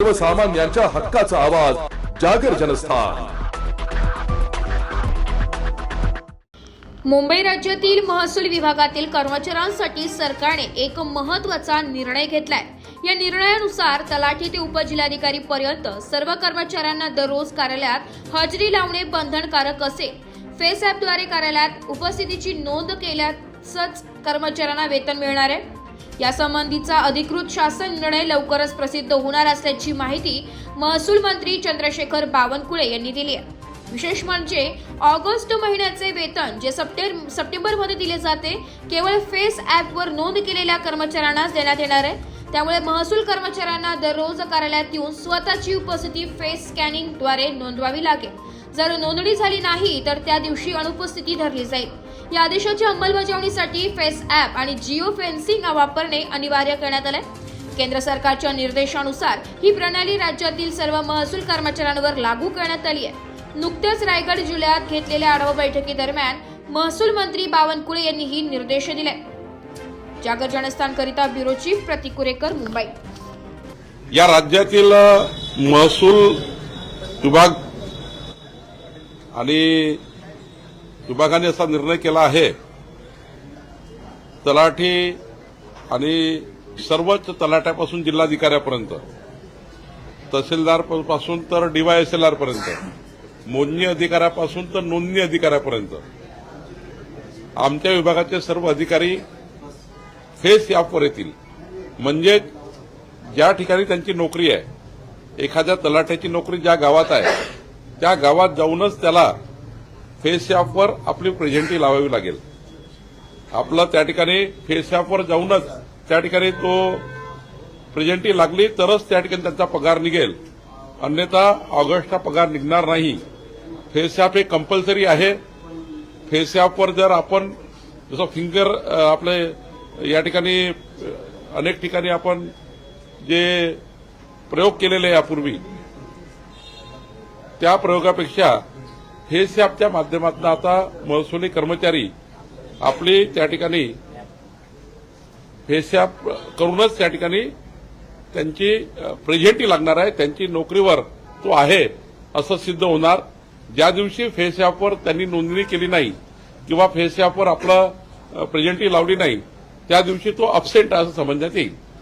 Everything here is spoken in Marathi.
सर्वसामान्यांच्या हक्काचा आवाज जागर जनस्थान। मुंबई राज्यातील महसूल विभागातील कर्मचाऱ्यांसाठी सरकारने एक महत्त्वाचा निर्णय घेतलाय। या निर्णयानुसार तलाठी ते उपजिल्हाधिकारी पर्यंत सर्व कर्मचाऱ्यांना दररोज कार्यालयात हजेरी लावणे बंधनकारक असेल। फेस ॲपद्वारे कार्यालयात उपस्थितीची नोंद केल्यासच कर्मचाऱ्यांना वेतन मिळणार आहे। यासंबंधीचा अधिकृत शासन निर्णय लवकरच प्रसिद्ध होणार असल्याची माहिती महसूल मंत्री चंद्रशेखर बावनकुळे यांनी दिली आहे। विशेष म्हणजे ऑगस्ट महिन्याचे वेतन जे सप्टेंबरमध्ये दिले जाते केवळ फेस ॲपवर नोंद केलेल्या कर्मचाऱ्यांनाच देण्यात येणार आहे। त्यामुळे महसूल कर्मचाऱ्यांना दररोज कार्यालयात येऊन स्वतःची उपस्थिती फेस स्कॅनिंगद्वारे नोंदवावी लागेल। जर नोंदणी झाली नाही तर त्या दिवशी अनुपस्थिती धरली जाईल। या आदेशाच्या अंमलबजावणीसाठी फेस ॲप आणि जिओ फेन्सिंग वापरणे अनिवार्य करण्यात आले। केंद्र सरकारच्या निर्देशानुसार ही प्रणाली राज्यातील सर्व महसूल कर्मचाऱ्यांवर लागू करण्यात आली आहे। नुकत्याच रायगड जिल्ह्यात घेतलेल्या आढावा बैठकीदरम्यान महसूल मंत्री बावनकुळे यांनी ही निर्देश दिले। जागर जनस्थान करिता ब्युरो चीफ प्रतीक कुरेकर, मुंबई। या राज्यातील महसूल विभाग आणि विभागाने असा निर्णय केला आहे, तलाठी आणि सर्वच तलाट्यापासून जिल्हाधिकाऱ्यापर्यंत, तहसीलदार पासून तर DYSLR पर्यंत, मोजणी अधिकाऱ्यापासून तर नोंदणी अधिकाऱ्यापर्यंत आमच्या विभागाचे सर्व अधिकारी फेस ॲपवर येतील। म्हणजे ज्या ठिकाणी त्यांची नोकरी आहे, एखाद्या तलाठ्याची नोकरी ज्या गावात आहे त्या गावात जाऊनच त्याला फेस ॲपवर आपली प्रेझेंटी लावावी लागेल। आपलं त्या ठिकाणी फेस ॲपवर जाऊनच त्या ठिकाणी तो प्रेझेंटी लागली तरच त्या ठिकाणी त्यांचा पगार निघेल, अन्यथा ऑगस्टचा पगार निघणार नाही। फेस ॲप हे कंपल्सरी आहे। फेस ॲपवर जर आपण जसं फिंगर आपले या ठिकाणी अनेक ठिकाणी आपण जे प्रयोग केलेले आहे यापूर्वी, त्या प्रयोगापेक्षा फेस ॲपच्या माध्यमातून आता महसुली कर्मचारी आपली त्या ठिकाणी फेस ॲप करूनच त्या ठिकाणी त्यांची प्रेझेंटी लागणार आहे, त्यांची नोकरीवर तो आहे असं सिद्ध होणार। ज्या दिवशी फेस ॲपवर त्यांनी नोंदणी केली नाही किंवा फेस ॲपवर आपलं प्रेझेंटी लावली नाही त्या दिवशी तो अब्सेंट असं समजण्यात येईल।